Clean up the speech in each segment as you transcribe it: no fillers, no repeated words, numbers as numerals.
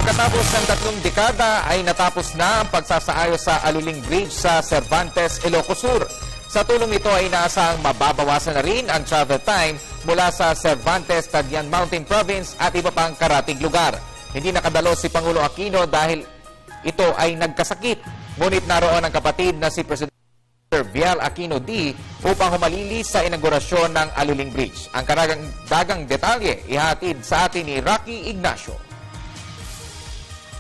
Pagkatapos ng 3 dekada ay natapos na ang pagsasaayos sa Aluling Bridge sa Cervantes, Ilocos Sur. Sa tulong ito ay inaasahang mababawasan na rin ang travel time mula sa Cervantes, Tagyan Mountain Province at iba pang karatig lugar. Hindi nakadalo si Pangulo Aquino dahil ito ay nagkasakit. Ngunit naroon ang kapatid na si President Viel Aquino D upang humalili sa inaugurasyon ng Aluling Bridge. Ang karagdagang detalye ihatid sa atin ni Rocky Ignacio.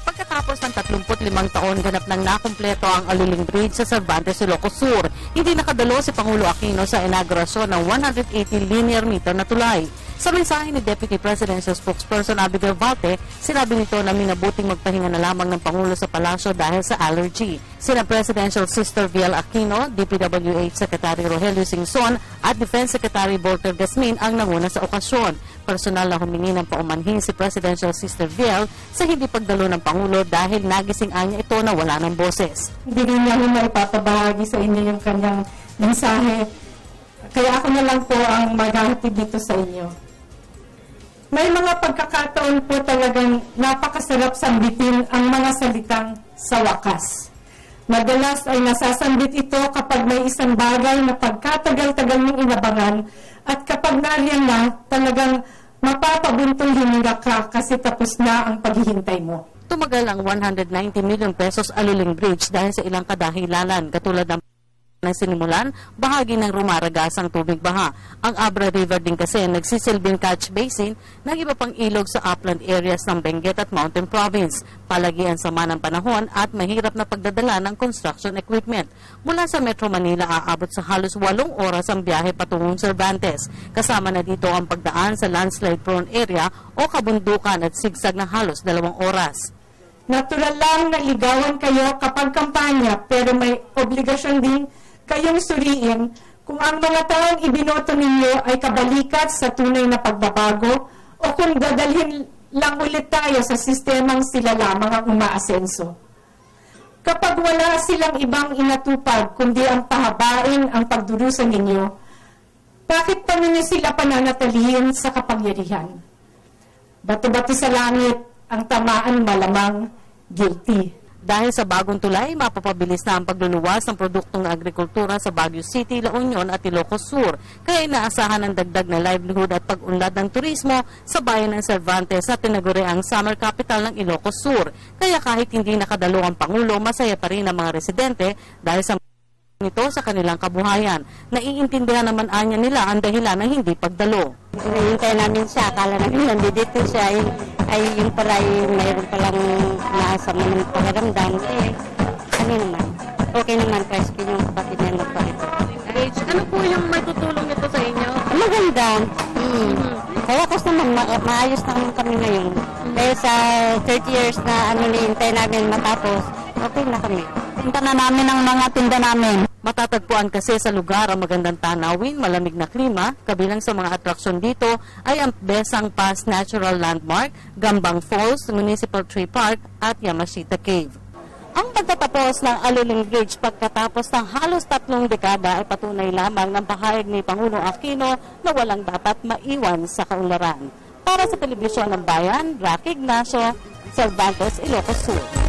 Pagkatapos ng 35 taon, ganap nang nakumpleto ang Aluling Bridge sa Cervantes, Ilocos Sur. Hindi nakadalo si Pangulo Aquino sa inaugurasyon ng 180 linear meter na tulay. Sa mensahe ni Deputy Presidential Spokesperson Abigail Varte, sinabi nito na minabuting magpahinga na lamang ng Pangulo sa palasyo dahil sa allergy. Sina Presidential Sister Viel Aquino, DPWH Secretary Rogelio Singson at Defense Secretary Volker Gasmin ang nanguna sa okasyon. Personal na humingi ng paumanhin si Presidential Sister Viel sa hindi pagdalo ng Pangulo dahil nagising-an niya ito na wala ng boses. Hindi rin niya maipapabahagi sa inyo yung kanyang mensahe. Kaya ako na lang po ang maghahatid dito sa inyo. May mga pagkakataon po talagang napakasarap sambitin ang mga salitang sa wakas. Madalas ay nasasambit ito kapag may isang bagay na pagkatagal-tagal mong inabangan at kapag nariyan na talagang mapapabuntong hininga ka kasi tapos na ang paghihintay mo. Tumagal ang 190 million pesos Aluling Bridge dahil sa ilang kadahilanan katulad ng sinimulan, bahagi ng rumaragasang tubig baha. Ang Abra River din kasi nagsisilbing catch basin ng iba pang ilog sa upland areas ng Benguet at Mountain Province. Palagian sama ng panahon at mahirap na pagdadala ng construction equipment. Mula sa Metro Manila, aabot sa halos 8 oras ang biyahe patungong Cervantes. Kasama na dito ang pagdaan sa landslide-prone area o kabundukan at sigsag na halos 2 oras. Natural lang na ligawan kayo kapag kampanya pero may obligasyon din kayong suriin kung ang mga taong ibinoto ninyo ay kabalikat sa tunay na pagbabago o kung dadalhin lang ulit tayo sa sistemang sila lamang ang umaasenso. Kapag wala silang ibang inatupag kundi ang pahabain ang pagdurusa ninyo, bakit pa ninyo sila pananatilihin sa kapangyarihan? Bato-bato sa langit, ang tamaan malamang guilty. Dahil sa bagong tulay, mapapabilis na ang pagluluwas ng produktong agrikultura sa Baguio City, La Union at Ilocos Sur. Kaya inaasahan ang dagdag na livelihood at pag-unlad ng turismo sa bayan ng Cervantes na tinaguri ang summer capital ng Ilocos Sur. Kaya kahit hindi nakadalo ang Pangulo, masaya pa rin ang mga residente dahil sa nito sa kanilang kabuhayan. Naiintindihan naman anya nila ang dahilan ng hindi pagdalo. Hinihintay namin siya, akala namin nandito siya, ay yung pala mayroon palang naasama ng pakiramdam. Ano naman, okay naman kasi yung kapatid niya nagparito. Ano po yung may tutulong nito sa inyo? Maganda. Kaya kasi naman, maayos naman kami ngayon. Kaya sa 30 years na hinihintay namin matapos, okay na kami. Punta na namin ang mga tinda namin. Matatagpuan kasi sa lugar ang magandang tanawin, malamig na klima. Kabilang sa mga atraksyon dito ay ang Besang Pass Natural Landmark, Gambang Falls, Municipal Tree Park at Yamashita Cave. Ang pagtatapos ng Aluling Bridge pagkatapos ng halos 3 dekada ay patunay lamang ng pahayag ni Pangulo Aquino na walang dapat maiwan sa kaunlaran. Para sa Telebisyon ng Bayan, Rocky Ignacio, Cervantes, Ilocos Sur.